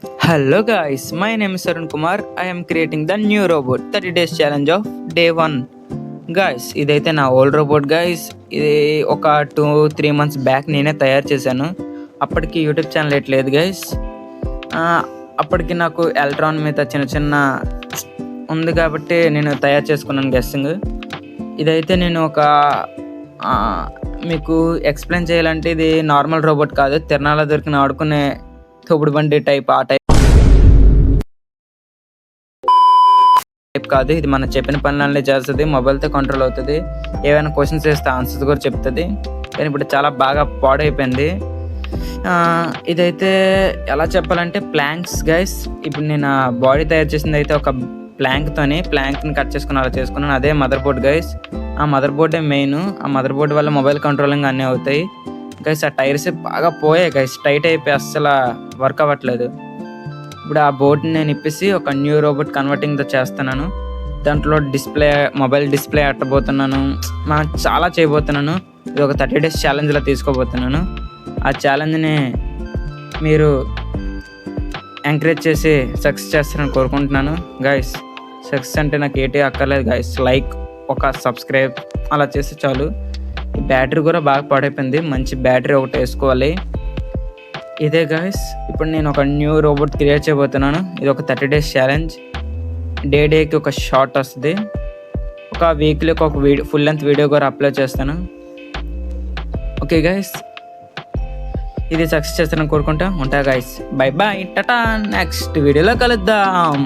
Hello guys, my name is Arun Kumar. I am creating the new robot 30 days challenge of day 1. Guys ఇదైతే నా old robot guys. ఇది ఒక 2-3 months back నేనే తయారు చేశాను. అప్పటికి యూట్యూబ్ ఛానల్ ఎట్లేదు గైస్. అప్పటికి నాకు ఎలక్ట్రాన్ మీద చిన్న చిన్న ఉంది కాబట్టి నేను తయారు చేసుకున్నాను గెస్సింగ్. ఇదైతే నేను మీకు ఎక్స్ప్లెయిన్ చేయాలంటే ఇది నార్మల్ రోబోట్ కాదు, తిరణాల దొరికిన ఆడుకునే తోపుడు బండి టైప్ కాదు. ఇది మనం చెప్పిన పనులన్నీ చేస్తుంది, మొబైల్తో కంట్రోల్ అవుతుంది, ఏమైనా క్వశ్చన్స్ వేస్తే ఆన్సర్స్ కూడా చెప్తుంది. కానీ ఇప్పుడు చాలా బాగా పాడైపోయింది. ఇదైతే ఎలా చెప్పాలంటే ప్లాంక్స్ గైస్. ఇప్పుడు నేను బాడీ తయారు చేసింది అయితే ఒక ప్లాంక్ని కట్ చేసుకుని అలా చేసుకున్నాను. అదే మదర్ బోర్డ్ గైస్. ఆ మదర్ బోర్డే మెయిన్. ఆ మదర్ బోర్డ్ వల్ల మొబైల్ కంట్రోలింగ్ అన్నీ అవుతాయి గైస్. ఆ టైర్స్ బాగా పోయాయి గైస్, టైట్ అయిపోయి అస్సలు వర్క్ అవ్వట్లేదు. ఇప్పుడు ఆ బోర్డ్ని నేను ఇప్పేసి ఒక న్యూ రోబోట్ కన్వర్టింగ్తో చేస్తున్నాను. దాంట్లో మొబైల్ డిస్ప్లే అట్టబోతున్నాను, చాలా చేయబోతున్నాను. ఇది ఒక 30 days ఛాలెంజ్లో తీసుకోబోతున్నాను. ఆ ఛాలెంజ్ని మీరు ఎంకరేజ్ చేసి సక్సెస్ చేస్తారని కోరుకుంటున్నాను గైస్. సక్సెస్ అంటే నాకు ఏటీ అక్కర్లేదు గైస్, లైక్ ఒక సబ్స్క్రైబ్ అలా చేస్తే చాలు. ఈ బ్యాటరీ కూడా బాగా పాడైపోయింది, మంచి బ్యాటరీ ఒకటి వేసుకోవాలి. ఇదే గాయస్, ఇప్పుడు నేను ఒక న్యూ రోబోట్ క్రియేట్ చేయబోతున్నాను. ఇది ఒక 30 days ఛాలెంజ్. డేకి ఒక షార్ట్ వస్తుంది, ఒక వీక్లీకి ఒక ఫుల్ లెంత్ వీడియో కూడా అప్లోడ్ చేస్తాను. ఓకే గాయస్, ఇది సక్సెస్ చేస్తానని కోరుకుంటా. ఉంటా guys, bye bye, tata. Next వీడియోలో కలుద్దాం.